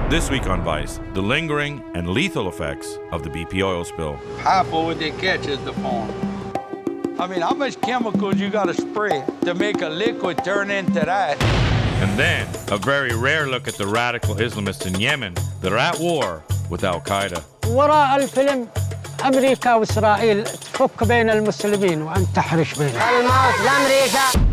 This week on Vice, the lingering and lethal effects of the BP oil spill. How far would they catch is the point. I mean, how much chemicals you gotta spray to make a liquid turn into that? And then, a very rare look at the radical Islamists in Yemen that are at war with Al-Qaeda. وراء الفيلم أمريكا وإسرائيل تفك بين المسلمين وأن تحرش بينهم. الموت لأمريكا.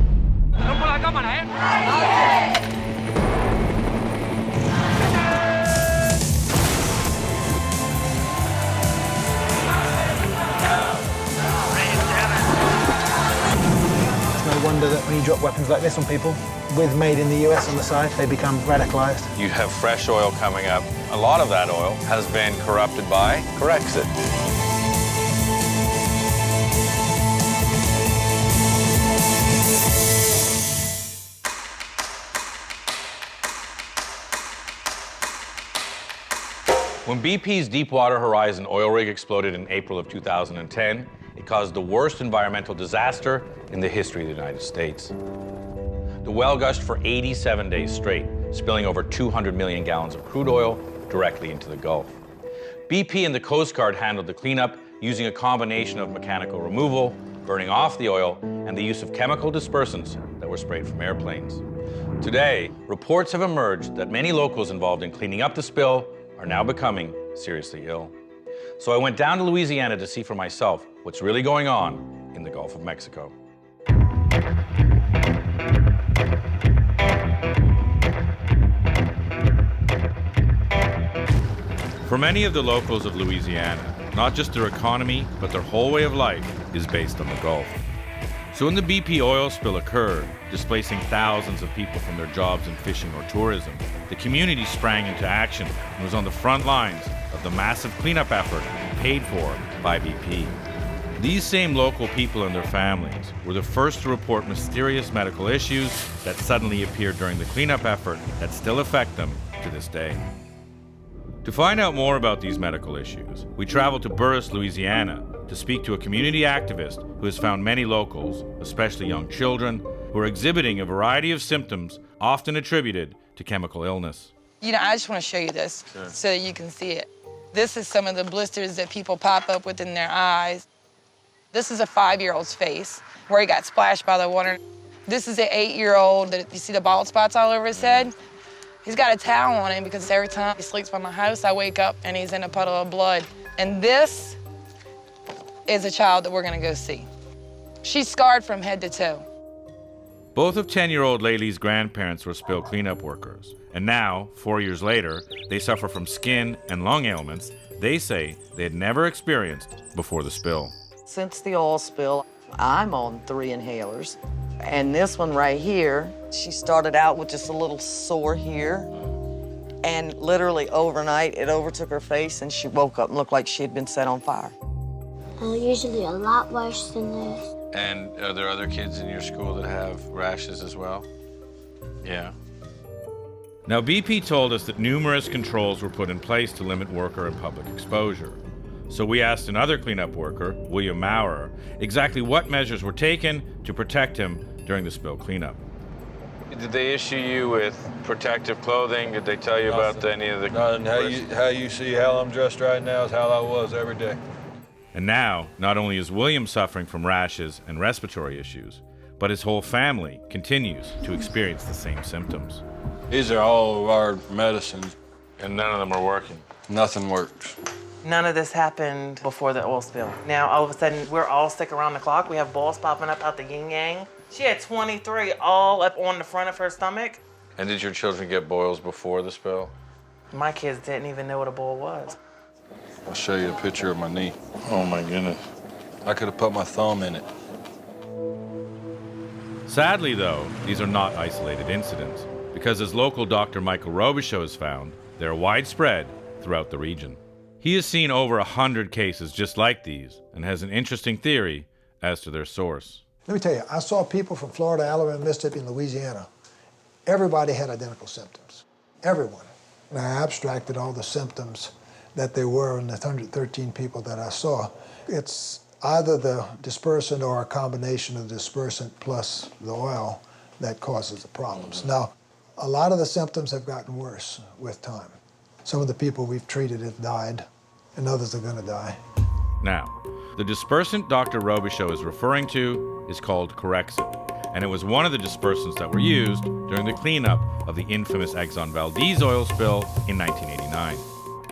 No wonder that when you drop weapons like this on people, with made in the US on the side, they become radicalized. You have fresh oil coming up. A lot of that oil has been corrupted by Corexit. When BP's Deepwater Horizon oil rig exploded in April of 2010, it caused the worst environmental disaster in the history of the United States. The well gushed for 87 days straight, spilling over 200 million gallons of crude oil directly into the Gulf. BP and the Coast Guard handled the cleanup using a combination of mechanical removal, burning off the oil, and the use of chemical dispersants that were sprayed from airplanes. Today, reports have emerged that many locals involved in cleaning up the spill are now becoming seriously ill. So I went down to Louisiana to see for myself what's really going on in the Gulf of Mexico. For many of the locals of Louisiana, not just their economy, but their whole way of life is based on the Gulf. So when the BP oil spill occurred, displacing thousands of people from their jobs in fishing or tourism, the community sprang into action and was on the front lines of the massive cleanup effort paid for by BP. These same local people and their families were the first to report mysterious medical issues that suddenly appeared during the cleanup effort that still affect them to this day. To find out more about these medical issues, we traveled to Burris, Louisiana, to speak to a community activist who has found many locals, especially young children, who are exhibiting a variety of symptoms often attributed to chemical illness. You know, I just want to show you this so that you can see it. This is some of the blisters that people pop up within their eyes. This is a 5-year-old's face where he got splashed by the water. This is an 8-year-old that you see the bald spots all over his head. He's got a towel on him because every time he sleeps by my house, I wake up and he's in a puddle of blood. And this is a child that we're gonna go see. She's scarred from head to toe. Both of 10-year-old Laylee's grandparents were spill cleanup workers, and now, 4 years later, they suffer from skin and lung ailments they say they had never experienced before the spill. Since the oil spill, I'm on 3 inhalers. And this one right here, she started out with just a little sore here. And literally overnight, it overtook her face and she woke up and looked like she had been set on fire. Usually a lot worse than this. And are there other kids in your school that have rashes as well? Yeah. Now, BP told us that numerous controls were put in place to limit worker and public exposure. So we asked another cleanup worker, William Maurer, exactly what measures were taken to protect him during the spill cleanup. Did they issue you with protective clothing? Did they tell you about any of the... Nothing. How you see how I'm dressed right now is how I was every day. And now, not only is William suffering from rashes and respiratory issues, but his whole family continues to experience the same symptoms. These are all of our medicines. And none of them are working? Nothing works. None of this happened before the oil spill. Now, all of a sudden, we're all sick around the clock. We have balls popping up out the yin-yang. She had 23 all up on the front of her stomach. And did your children get boils before the spill? My kids didn't even know what a boil was. I'll show you a picture of my knee. Oh my goodness. I could have put my thumb in it. Sadly, though, these are not isolated incidents, because as local Dr. Michael Robichaud has found, they are widespread throughout the region. He has seen over 100 cases just like these and has an interesting theory as to their source. Let me tell you, I saw people from Florida, Alabama, Mississippi, and Louisiana. Everybody had identical symptoms. Everyone. And I abstracted all the symptoms that there were in the 113 people that I saw. It's either the dispersant or a combination of the dispersant plus the oil that causes the problems. Now, a lot of the symptoms have gotten worse with time. Some of the people we've treated have died, and others are going to die. Now, the dispersant Dr. Robichaud is referring to is called Corexit, and it was one of the dispersants that were used during the cleanup of the infamous Exxon Valdez oil spill in 1989.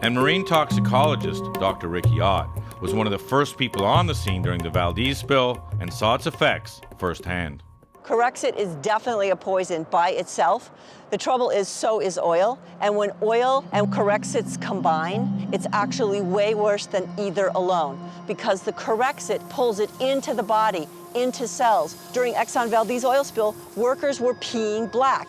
And marine toxicologist Dr. Ricky Ott was one of the first people on the scene during the Valdez spill and saw its effects firsthand. Corexit is definitely a poison by itself. The trouble is, so is oil. And when oil and Corexits combine, it's actually way worse than either alone, because the Corexit pulls it into the body, into cells. During Exxon Valdez oil spill, workers were peeing black.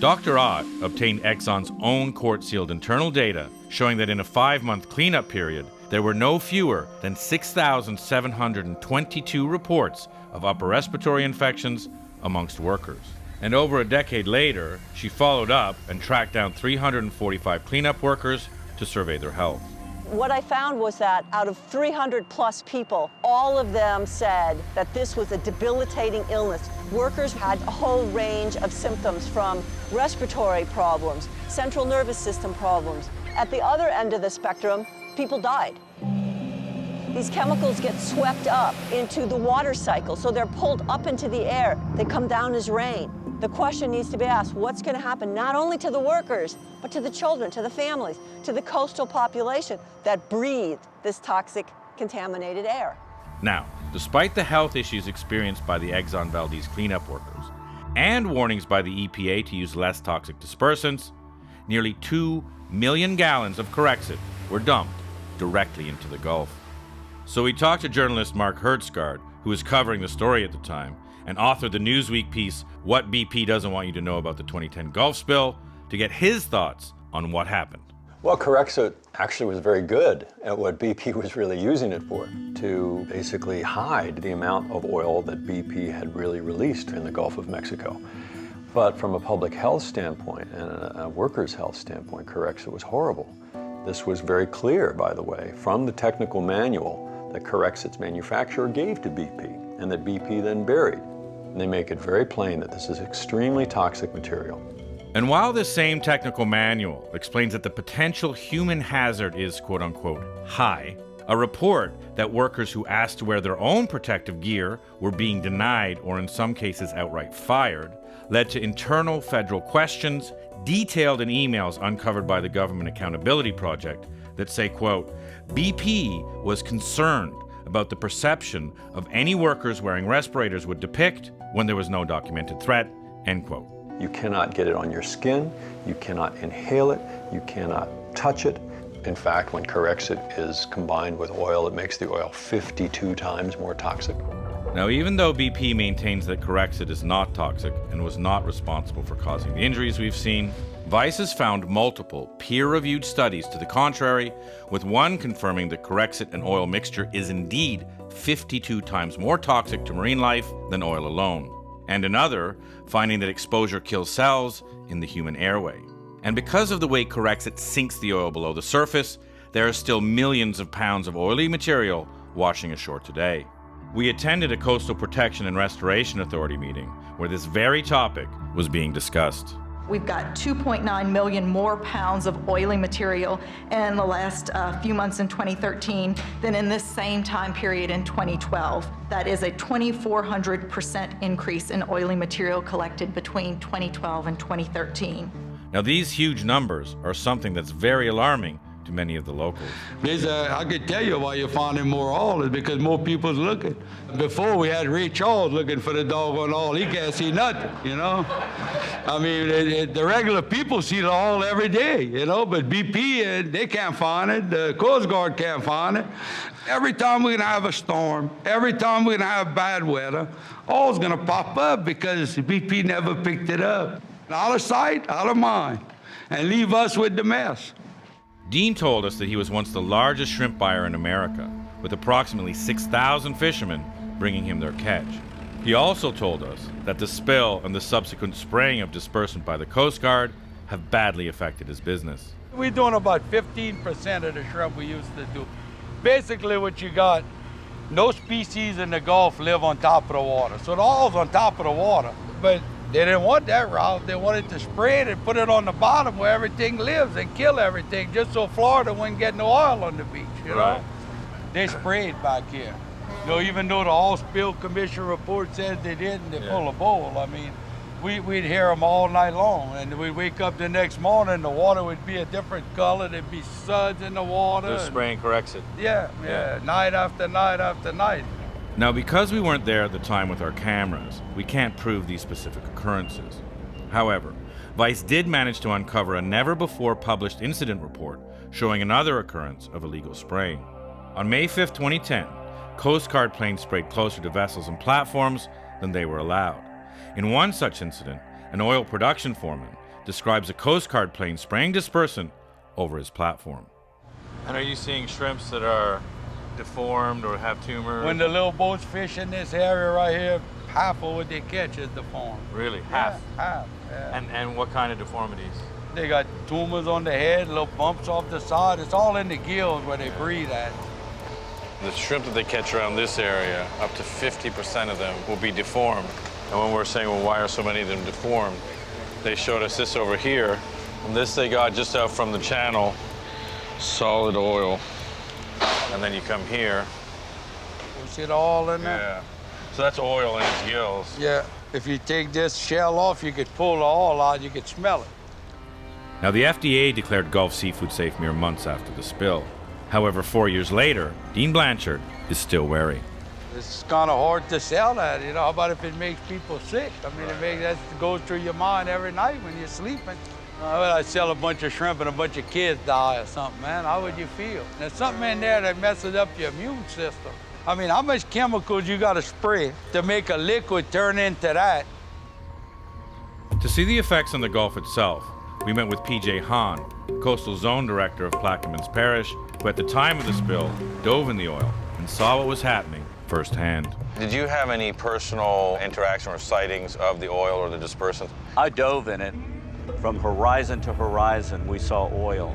Dr. Ott obtained Exxon's own court-sealed internal data showing that in a 5-month cleanup period, there were no fewer than 6,722 reports of upper respiratory infections amongst workers. And over a decade later, she followed up and tracked down 345 cleanup workers to survey their health. What I found was that out of 300 plus people, all of them said that this was a debilitating illness. Workers had a whole range of symptoms, from respiratory problems, central nervous system problems. At the other end of the spectrum, people died. These chemicals get swept up into the water cycle, so they're pulled up into the air. They come down as rain. The question needs to be asked, what's going to happen not only to the workers, but to the children, to the families, to the coastal population that breathe this toxic, contaminated air? Now, despite the health issues experienced by the Exxon Valdez cleanup workers and warnings by the EPA to use less toxic dispersants, nearly 2 million gallons of Corexit were dumped directly into the Gulf. So we talked to journalist Mark Hertzgaard, who was covering the story at the time, and authored the Newsweek piece, What BP Doesn't Want You to Know About the 2010 Gulf Spill, to get his thoughts on what happened. Well, Corexit actually was very good at what BP was really using it for, to basically hide the amount of oil that BP had really released in the Gulf of Mexico. But from a public health standpoint and a workers' health standpoint, Corexit was horrible. This was very clear, by the way, from the technical manual that Corexit's manufacturer gave to BP, and that BP then buried. And they make it very plain that this is extremely toxic material. And while this same technical manual explains that the potential human hazard is quote-unquote high, a report that workers who asked to wear their own protective gear were being denied, or in some cases outright fired, led to internal federal questions detailed in emails uncovered by the Government Accountability Project that say, quote, BP was concerned about the perception of any workers wearing respirators would depict when there was no documented threat, end quote. You cannot get it on your skin, you cannot inhale it, you cannot touch it. In fact, when Corexit is combined with oil, it makes the oil 52 times more toxic. Now, even though BP maintains that Corexit is not toxic and was not responsible for causing the injuries we've seen, Vice has found multiple peer-reviewed studies to the contrary, with one confirming that Corexit and oil mixture is indeed 52 times more toxic to marine life than oil alone, and another finding that exposure kills cells in the human airway. And because of the way Corexit sinks the oil below the surface, there are still millions of pounds of oily material washing ashore today. We attended a Coastal Protection and Restoration Authority meeting where this very topic was being discussed. We've got 2.9 million more pounds of oily material in the last few months in 2013 than in this same time period in 2012. That is a 2,400% increase in oily material collected between 2012 and 2013. Now, these huge numbers are something that's very alarming to many of the locals. I could tell you why you're finding more oil is because more people's looking. Before we had Ray Charles looking for the doggone oil. He can't see nothing, you know? I mean, the regular people see the oil every day, you know, but BP, they can't find it. The Coast Guard can't find it. Every time we're gonna have a storm, every time we're gonna have bad weather, oil's gonna pop up because BP never picked it up. Out of sight, out of mind, and leave us with the mess. Dean told us that he was once the largest shrimp buyer in America, with approximately 6,000 fishermen bringing him their catch. He also told us that the spill and the subsequent spraying of dispersant by the Coast Guard have badly affected his business. We're doing about 15% of the shrimp we used to do. Basically what you got, no species in the Gulf live on top of the water. So the oil's on top of the water, but They didn't want that route. They wanted to spread it, put it on the bottom where everything lives and kill everything, just so Florida wouldn't get no oil on the beach, you know? They sprayed back here. You know, even though the Oil Spill Commission report says they didn't, they're full of bull. I mean, we'd hear them all night long, and we'd wake up the next morning, the water would be a different color. There'd be suds in the water. They're spraying Corexit. Yeah, night after night after night. Now, because we weren't there at the time with our cameras, we can't prove these specific occurrences. However, Vice did manage to uncover a never-before-published incident report showing another occurrence of illegal spraying. On May 5, 2010, Coast Guard planes sprayed closer to vessels and platforms than they were allowed. In one such incident, an oil production foreman describes a Coast Guard plane spraying dispersant over his platform. And are you seeing shrimps that are deformed or have tumors? When the little boats fish in this area right here, half of what they catch is deformed. Really? Half? Yeah, half, yeah. And what kind of deformities? They got tumors on the head, little bumps off the side. It's all in the gills where they breathe at. The shrimp that they catch around this area, up to 50% of them will be deformed. And when we're saying, well, why are so many of them deformed? They showed us this over here. And this they got just out from the channel, solid oil. And then you come here. You see it all in there? Yeah. So that's oil in its gills. Yeah. If you take this shell off, you could pull the oil out, you could smell it. Now, the FDA declared Gulf seafood safe mere months after the spill. However, 4 years later, Dean Blanchard is still wary. It's kind of hard to sell that, you know. How about if it makes people sick? I mean, that goes through your mind every night when you're sleeping. How about I sell a bunch of shrimp and a bunch of kids die or something, man? How would you feel? There's something in there that messes up your immune system. I mean, how much chemicals you got to spray to make a liquid turn into that? To see the effects on the Gulf itself, we met with P.J. Hahn, Coastal Zone Director of Plaquemines Parish, who at the time of the spill dove in the oil and saw what was happening firsthand. Did you have any personal interaction or sightings of the oil or the dispersant? I dove in it. From horizon to horizon, we saw oil.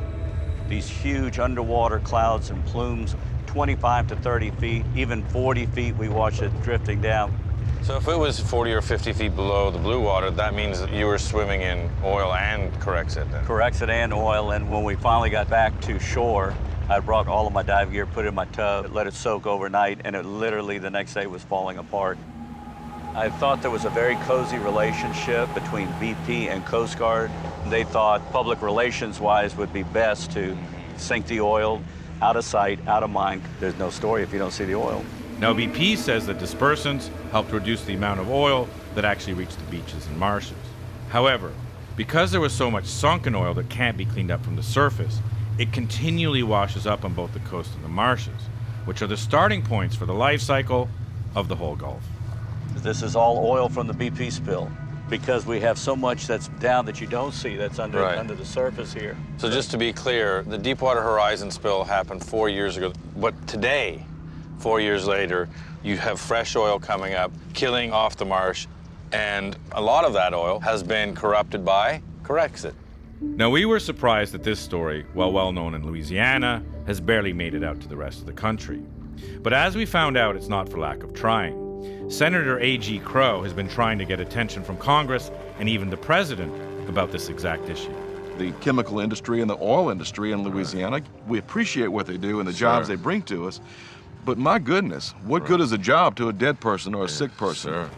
These huge underwater clouds and plumes, 25 to 30 feet, even 40 feet, we watched it drifting down. So if it was 40 or 50 feet below the blue water, that means that you were swimming in oil and Corexit then? Corexit and oil, and when we finally got back to shore, I brought all of my dive gear, put it in my tub, let it soak overnight, and it literally the next day was falling apart. I thought there was a very cozy relationship between BP and Coast Guard. They thought public relations-wise would be best to sink the oil out of sight, out of mind. There's no story if you don't see the oil. Now, BP says that dispersants helped reduce the amount of oil that actually reached the beaches and marshes. However, because there was so much sunken oil that can't be cleaned up from the surface, it continually washes up on both the coast and the marshes, which are the starting points for the life cycle of the whole Gulf. This is all oil from the BP spill because we have so much that's down that you don't see that's under the surface here. So just to be clear, the Deepwater Horizon spill happened 4 years ago, but today, 4 years later, you have fresh oil coming up, killing off the marsh, and a lot of that oil has been corrupted by Corexit. Now, we were surprised that this story, while well known in Louisiana, has barely made it out to the rest of the country. But as we found out, it's not for lack of trying. Senator A.G. Crow has been trying to get attention from Congress and even the president about this exact issue. The chemical industry and the oil industry in Louisiana, we appreciate what they do and the jobs they bring to us, but my goodness, what good is a job to a dead person or a sick person?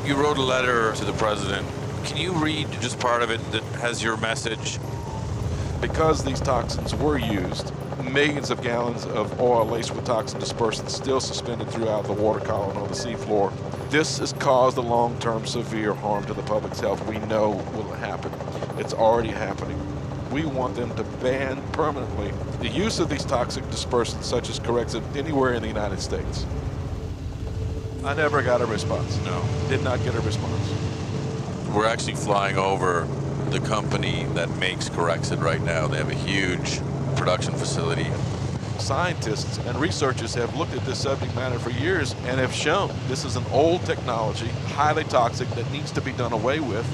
You wrote a letter to the president. Can you read just part of it that has your message? Because these toxins were used, millions of gallons of oil laced with toxin dispersants still suspended throughout the water column on the seafloor. This has caused a long-term severe harm to the public's health. We know will happen. It's already happening. We want them to ban permanently the use of these toxic dispersants such as Corexit anywhere in the United States. I never got a response. No. Did not get a response. We're actually flying over the company that makes Corexit right now. They have a huge production facility. Scientists and researchers have looked at this subject matter for years and have shown this is an old technology, highly toxic, that needs to be done away with.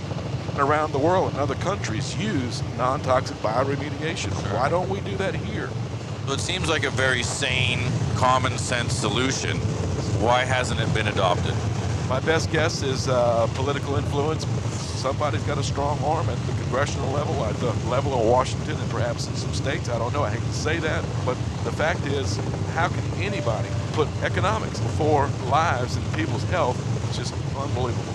And around the world, and other countries use non-toxic bioremediation. Why don't we do that here? So it seems like a very sane, common sense solution. Why hasn't it been adopted? My best guess is political influence. Somebody's got a strong arm at the congressional level, at the level of Washington, and perhaps in some states. I don't know. I hate to say that. But the fact is, how can anybody put economics before lives and people's health? It's just unbelievable.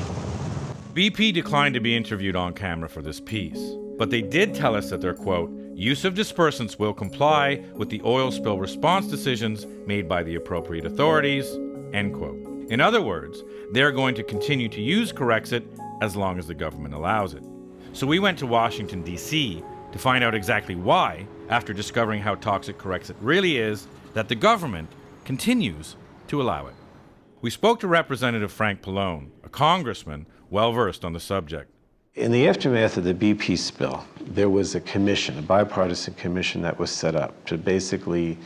BP declined to be interviewed on camera for this piece, but they did tell us that their, quote, use of dispersants will comply with the oil spill response decisions made by the appropriate authorities, end quote. In other words, they're going to continue to use Corexit as long as the government allows it. So we went to Washington, D.C. to find out exactly why, after discovering how toxic Corexit really is, that the government continues to allow it. We spoke to Representative Frank Pallone, a congressman well-versed on the subject. In the aftermath of the BP spill, there was a commission, a bipartisan commission that was set up to basically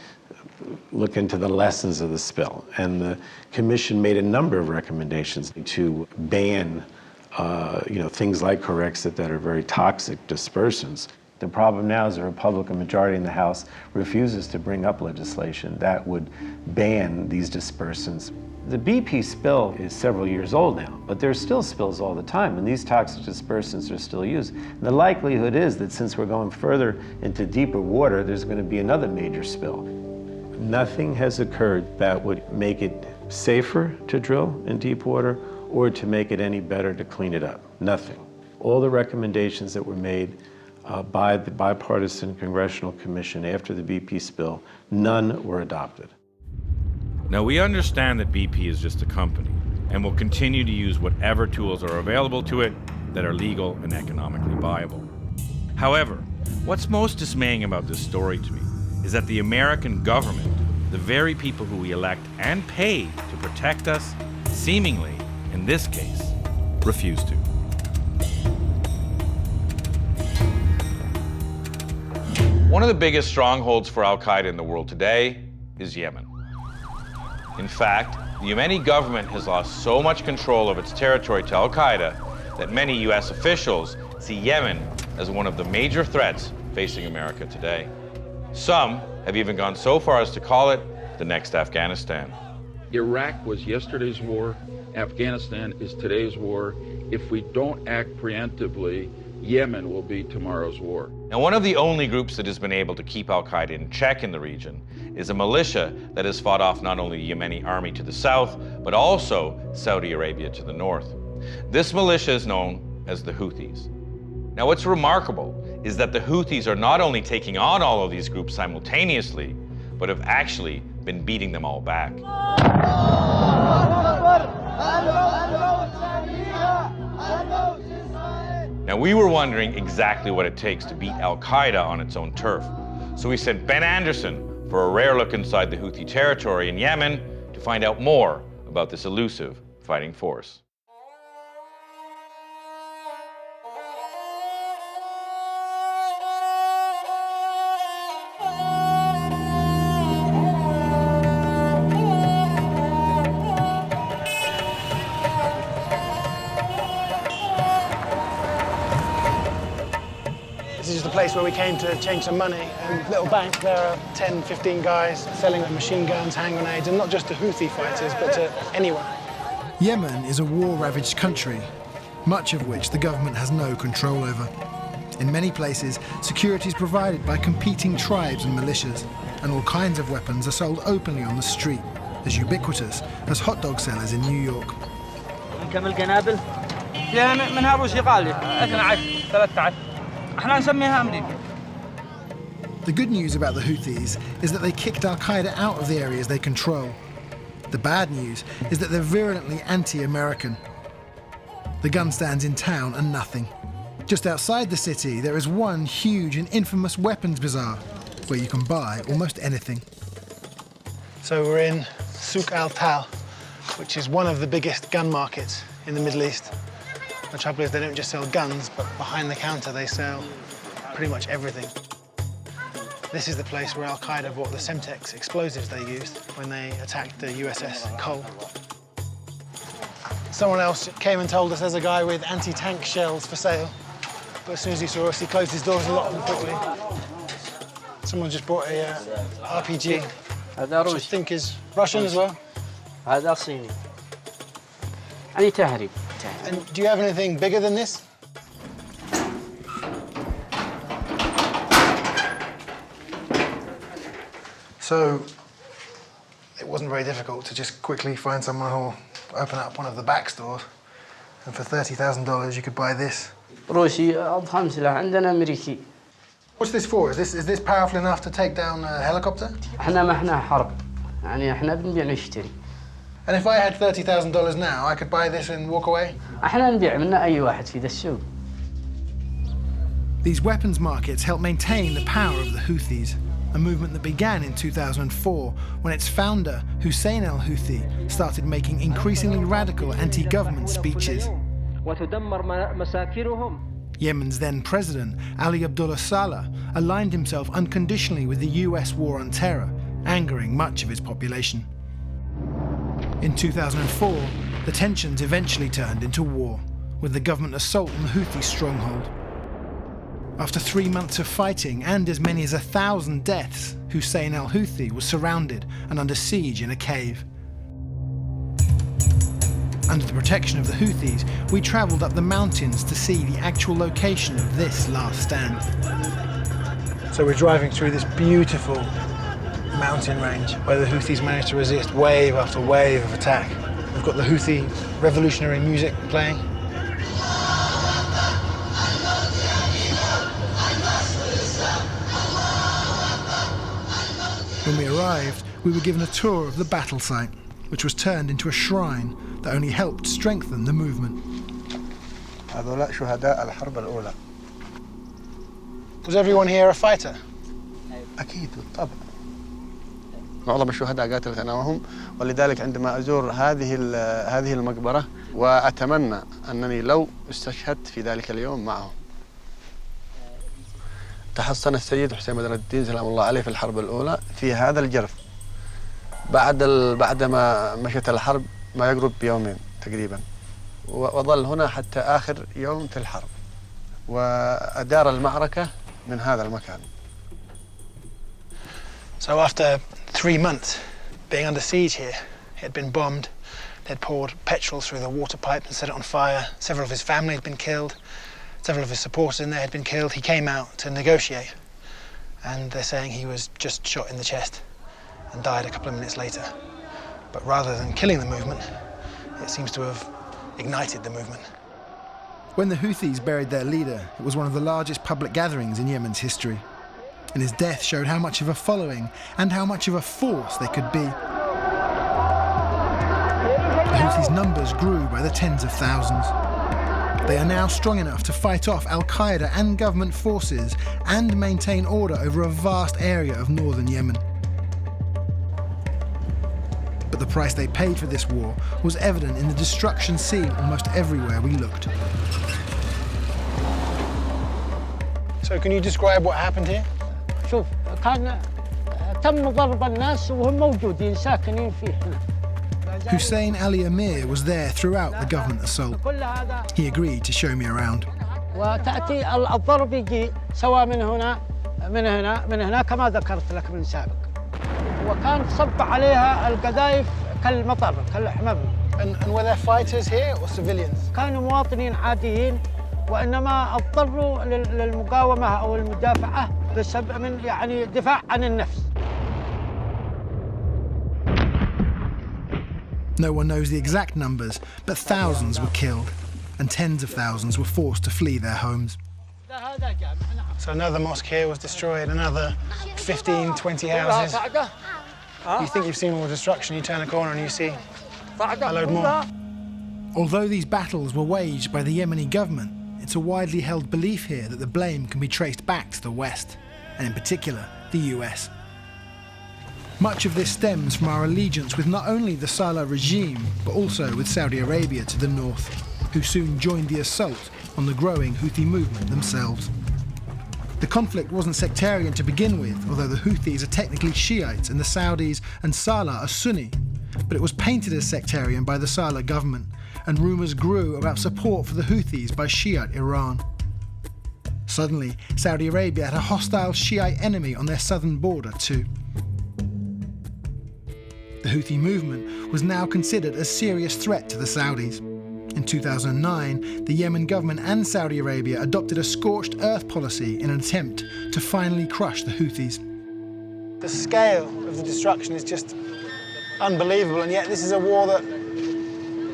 look into the lessons of the spill. And the commission made a number of recommendations to ban things like Corexit that are very toxic dispersants. The problem now is the Republican majority in the House refuses to bring up legislation that would ban these dispersants. The BP spill is several years old now, but there's still spills all the time, and these toxic dispersants are still used. And the likelihood is that since we're going further into deeper water, there's going to be another major spill. Nothing has occurred that would make it safer to drill in deep water or to make it any better to clean it up. Nothing. All the recommendations that were made by the bipartisan Congressional Commission after the BP spill, none were adopted. Now, we understand that BP is just a company and will continue to use whatever tools are available to it that are legal and economically viable. However, what's most dismaying about this story to me is that the American government, the very people who we elect and pay to protect us, seemingly, in this case, refuse to. One of the biggest strongholds for al-Qaeda in the world today is Yemen. In fact, the Yemeni government has lost so much control of its territory to al-Qaeda that many U.S. officials see Yemen as one of the major threats facing America today. Some have even gone so far as to call it the next Afghanistan. Iraq was yesterday's war. Afghanistan is today's war. If we don't act preemptively, Yemen will be tomorrow's war. Now, one of the only groups that has been able to keep al-Qaeda in check in the region is a militia that has fought off not only the Yemeni army to the south, but also Saudi Arabia to the north. This militia is known as the Houthis. Now, what's remarkable is that the Houthis are not only taking on all of these groups simultaneously, but have actually been beating them all back. Now, we were wondering exactly what it takes to beat al-Qaeda on its own turf. So we sent Ben Anderson for a rare look inside the Houthi territory in Yemen to find out more about this elusive fighting force. This is the place where we came to change some money. And little bank, there are 10, 15 guys selling their machine guns, hand grenades, and not just to Houthi fighters, but to anyone. Yemen is a war-ravaged country, much of which the government has no control over. In many places, security is provided by competing tribes and militias, and all kinds of weapons are sold openly on the street, as ubiquitous as hot dog sellers in New York. كم القنابل؟ منها روسي غالي 12 13 احنا نسميها امريكا. The good news about the Houthis is that they kicked al-Qaeda out of the areas they control. The bad news is that they're virulently anti-American. The gun stands in town are nothing. Just outside the city, there is one huge and infamous weapons bazaar where you can buy almost anything. So we're in Souk al-Tal, which is one of the biggest gun markets in the Middle East. The trouble is they don't just sell guns, but behind the counter they sell pretty much everything. This is the place where al-Qaeda bought the Semtex explosives they used when they attacked the USS Cole. Someone else came and told us there's a guy with anti-tank shells for sale. But as soon as he saw us, he closed his doors and locked them quickly. Someone just bought a RPG, which I think is Russian as well. هذا صيني. يعني تهريب. And do you have anything bigger than this? So it wasn't very difficult to just quickly find someone who'll open up one of the back stores, and for $30,000 you could buy this. روسي أضخم سلاح عندنا أمريكي. What's this for? Is this powerful enough to take down a helicopter? إحنا ما إحنا حرب. يعني إحنا بنبيع نشتري. And if I had $30,000 now, I could buy this and walk away? إحنا نبيع منا أي واحد في ذا السوق. These weapons markets help maintain the power of the Houthis, a movement that began in 2004 when its founder, Hussein al-Houthi, started making increasingly radical anti-government speeches. Yemen's then president, Ali Abdullah Saleh, aligned himself unconditionally with the US war on terror, angering much of its population. In 2004, the tensions eventually turned into war, with the government assault on the Houthi stronghold. After 3 months of fighting and as many as 1,000 deaths, Hussein al-Houthi was surrounded and under siege in a cave. Under the protection of the Houthis, we travelled up the mountains to see the actual location of this last stand. So we're driving through this beautiful mountain range where the Houthis managed to resist wave after wave of attack. We've got the Houthi revolutionary music playing. When we arrived, we were given a tour of the battle site, which was turned into a shrine that only helped strengthen the movement. Was everyone here a fighter? أكيد بالطبع. معظم الشهداء قاتلت أنا وهم، ولذلك عندما أزور هذه المقبرة وأتمنى أنني لو استشهدت في ذلك اليوم معهم. تحصن السيد حسين بدر الدين سلام الله عليه في الحرب الأولى في هذا الجرف بعدما مشت الحرب ما يقرب بيومين تقريبا، وظل هنا حتى آخر يوم في الحرب، وأدار المعركة من هذا المكان. So after 3 months being under siege here, he had been bombed, they'd poured petrol through the water pipe and set it on fire. Several of his family had been killed. Several of his supporters in there had been killed. He came out to negotiate, and they're saying he was just shot in the chest and died a couple of minutes later. But rather than killing the movement, it seems to have ignited the movement. When the Houthis buried their leader, it was one of the largest public gatherings in Yemen's history. And his death showed how much of a following and how much of a force they could be. The Houthis' numbers grew by the tens of thousands. They are now strong enough to fight off Al-Qaeda and government forces and maintain order over a vast area of northern Yemen. But the price they paid for this war was evident in the destruction seen almost everywhere we looked. So can you describe what happened here? شوف كان تم ضرب الناس وهم موجودين ساكنين فيه هنا. Hussein Ali Amir was there throughout the government assault. He agreed to show me around. وتأتي الضرب يجي سواء من هنا كما ذكرت لك من سابق. وكان صب عليها القذائف كالمطر كالحمم. And were there fighters here or civilians? كانوا مواطنين عاديين وإنما اضطروا للمقاومة أو المدافعة بسبب من يعني دفاع عن النفس. No one knows the exact numbers, but thousands were killed, and tens of thousands were forced to flee their homes. So another mosque here was destroyed, another 15, 20 houses. You think you've seen all the destruction, you turn a corner and you see a load more. Although these battles were waged by the Yemeni government, it's a widely held belief here that the blame can be traced back to the West, and in particular, the US. Much of this stems from our allegiance with not only the Saleh regime, but also with Saudi Arabia to the north, who soon joined the assault on the growing Houthi movement themselves. The conflict wasn't sectarian to begin with, although the Houthis are technically Shiites and the Saudis and Saleh are Sunni, but it was painted as sectarian by the Saleh government, and rumours grew about support for the Houthis by Shiite Iran. Suddenly, Saudi Arabia had a hostile Shiite enemy on their southern border too. The Houthi movement was now considered a serious threat to the Saudis. In 2009, the Yemen government and Saudi Arabia adopted a scorched earth policy in an attempt to finally crush the Houthis. The scale of the destruction is just unbelievable, and yet this is a war that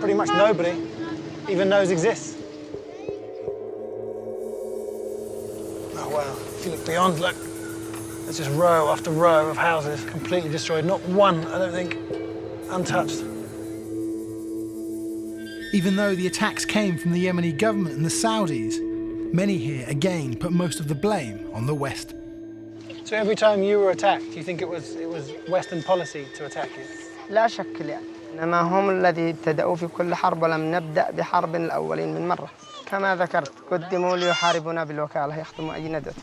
pretty much nobody even knows exists. Oh wow, if you look beyond, look, there's just row after row of houses completely destroyed. Not one, I don't think, untouched. Even though the attacks came from the Yemeni government and the Saudis, many here again put most of the blame on the West. So every time you were attacked, do you think it was Western policy to attack you? لا شك يعني إنما هم الذي ابتدأوا في كل حرب ولم نبدأ بحرب الأولين من مرة كما ذكرت قدموا ليحاربونا بالوكالة يخدموا أجندتهم.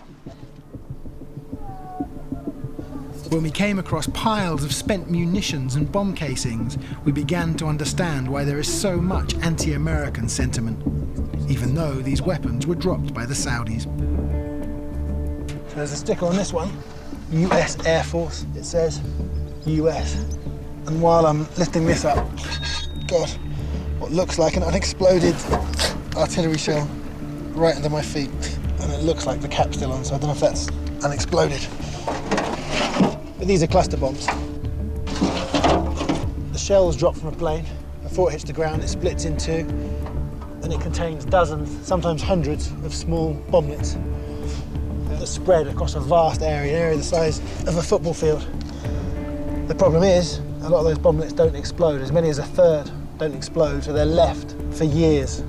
When we came across piles of spent munitions and bomb casings, we began to understand why there is so much anti-American sentiment, even though these weapons were dropped by the Saudis. So there's a sticker on this one, US Air Force, it says US. And while I'm lifting this up, God, what looks like an unexploded artillery shell right under my feet. And it looks like the cap's still on, so I don't know if that's unexploded. But these are cluster bombs. The shell was dropped from a plane. Before it hits the ground, it splits in two, and it contains dozens, sometimes hundreds, of small bomblets that are spread across a vast area, an area the size of a football field. The problem is, a lot of those bomblets don't explode. As many as a third don't explode, so they're left for years.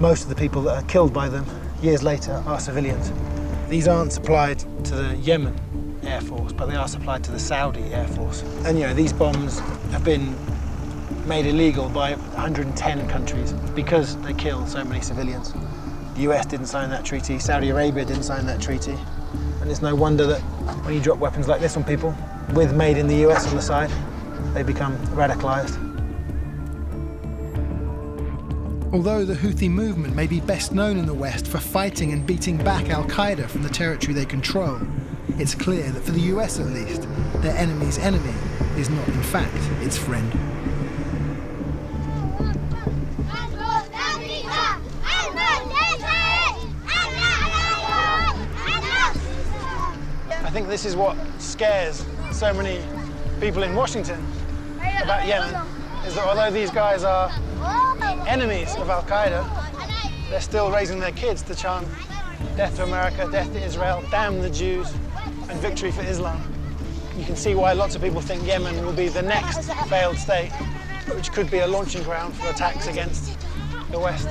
Most of the people that are killed by them years later are civilians. These aren't supplied to the Yemen Air Force, but they are supplied to the Saudi Air Force. And you know, these bombs have been made illegal by 110 countries because they kill so many civilians. The US didn't sign that treaty, Saudi Arabia didn't sign that treaty, and it's no wonder that when you drop weapons like this on people, with made in the US on the side, they become radicalized. Although the Houthi movement may be best known in the West for fighting and beating back Al-Qaeda from the territory they control, it's clear that for the US at least, their enemy's enemy is not in fact its friend. I think this is what scares so many people in Washington about Yemen, is that although these guys are enemies of Al-Qaeda, they're still raising their kids to chant death to America, death to Israel, damn the Jews, and victory for Islam. You can see why lots of people think Yemen will be the next failed state, which could be a launching ground for attacks against the West.